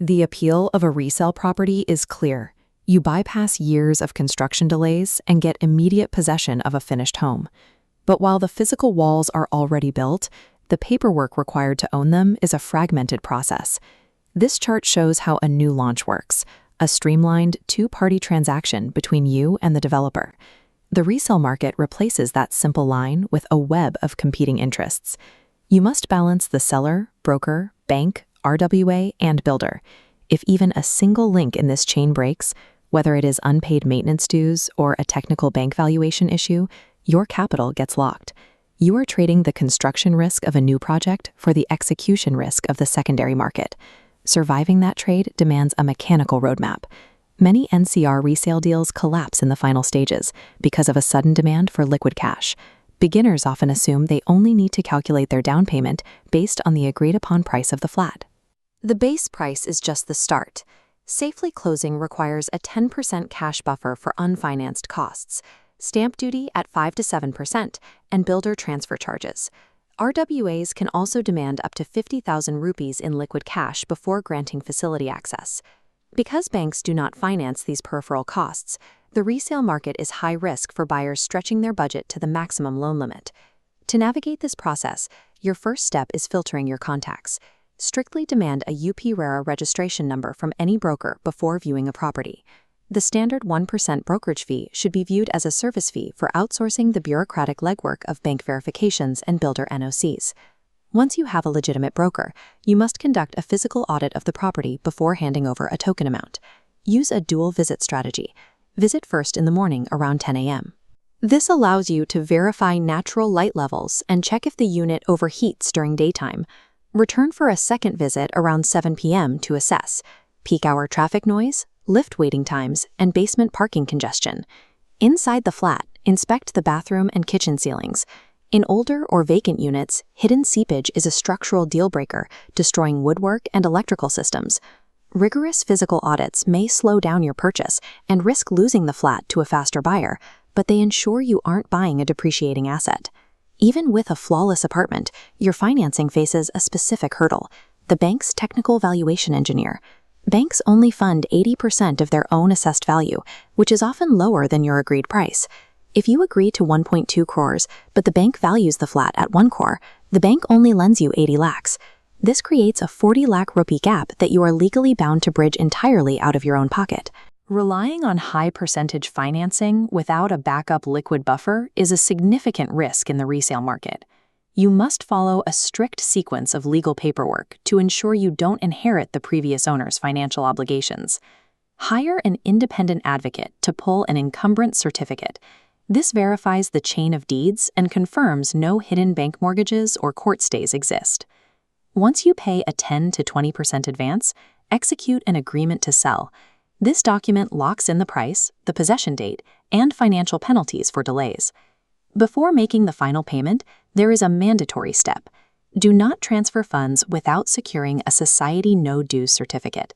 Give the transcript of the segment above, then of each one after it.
The appeal of a resale property is clear. You bypass years of construction delays and get immediate possession of a finished home. But while the physical walls are already built, the paperwork required to own them is a fragmented process. This chart shows how a new launch works, a streamlined two-party transaction between you and the developer. The resale market replaces that simple line with a web of competing interests. You must balance the seller, broker, bank, RWA, and builder. If even a single link in this chain breaks, whether it is unpaid maintenance dues or a technical bank valuation issue, your capital gets locked. You are trading the construction risk of a new project for the execution risk of the secondary market. Surviving that trade demands a mechanical roadmap. Many NCR resale deals collapse in the final stages because of a sudden demand for liquid cash. Beginners often assume they only need to calculate their down payment based on the agreed-upon price of the flat. The base price is just the start. Safely closing requires a 10% cash buffer for unfinanced costs, stamp duty at 5 to 7%, and builder transfer charges. RWAs can also demand up to 50,000 rupees in liquid cash before granting facility access. Because banks do not finance these peripheral costs, the resale market is high risk for buyers stretching their budget to the maximum loan limit. To navigate this process, your first step is filtering your contacts. Strictly demand a UP-RERA registration number from any broker before viewing a property. The standard 1% brokerage fee should be viewed as a service fee for outsourcing the bureaucratic legwork of bank verifications and builder NOCs. Once you have a legitimate broker, you must conduct a physical audit of the property before handing over a token amount. Use a dual visit strategy. Visit first in the morning around 10 a.m. This allows you to verify natural light levels and check if the unit overheats during daytime. Return for a second visit around 7 p.m. to assess peak hour traffic noise, lift waiting times, and basement parking congestion. Inside the flat, inspect the bathroom and kitchen ceilings. In older or vacant units, hidden seepage is a structural deal breaker, destroying woodwork and electrical systems. Rigorous physical audits may slow down your purchase and risk losing the flat to a faster buyer, but they ensure you aren't buying a depreciating asset. Even with a flawless apartment, your financing faces a specific hurdle: the bank's technical valuation engineer. Banks only fund 80% of their own assessed value, which is often lower than your agreed price. If you agree to 1.2 crores, but the bank values the flat at 1 crore, the bank only lends you 80 lakhs. This creates a 40 lakh rupee gap that you are legally bound to bridge entirely out of your own pocket. Relying on high-percentage financing without a backup liquid buffer is a significant risk in the resale market. You must follow a strict sequence of legal paperwork to ensure you don't inherit the previous owner's financial obligations. Hire an independent advocate to pull an encumbrance certificate. This verifies the chain of deeds and confirms no hidden bank mortgages or court stays exist. Once you pay a 10 to 20% advance, execute an agreement to sell. This document locks in the price, the possession date, and financial penalties for delays. Before making the final payment, there is a mandatory step. Do not transfer funds without securing a society no-dues certificate.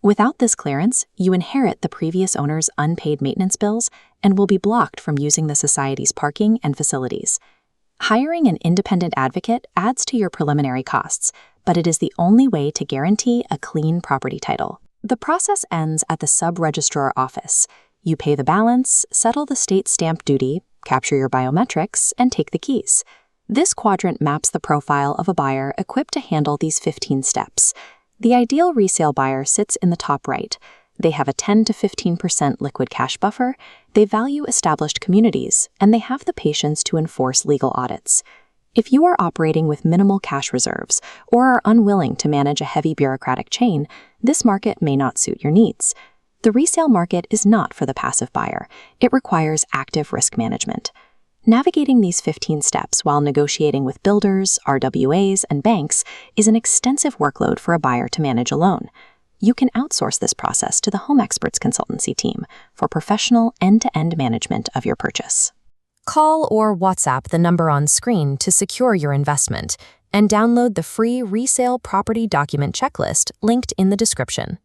Without this clearance, you inherit the previous owner's unpaid maintenance bills and will be blocked from using the society's parking and facilities. Hiring an independent advocate adds to your preliminary costs, but it is the only way to guarantee a clean property title. The process ends at the sub-registrar office. You pay the balance, settle the state stamp duty, capture your biometrics, and take the keys. This quadrant maps the profile of a buyer equipped to handle these 15 steps. The ideal resale buyer sits in the top right. They have a 10 to 15% liquid cash buffer, they value established communities, and they have the patience to enforce legal audits. If you are operating with minimal cash reserves or are unwilling to manage a heavy bureaucratic chain, this market may not suit your needs. The resale market is not for the passive buyer. It requires active risk management. Navigating these 15 steps while negotiating with builders, RWAs, and banks is an extensive workload for a buyer to manage alone. You can outsource this process to the Home Experts Consultancy team for professional end-to-end management of your purchase. Call or WhatsApp the number on screen to secure your investment and download the free resale property document checklist linked in the description.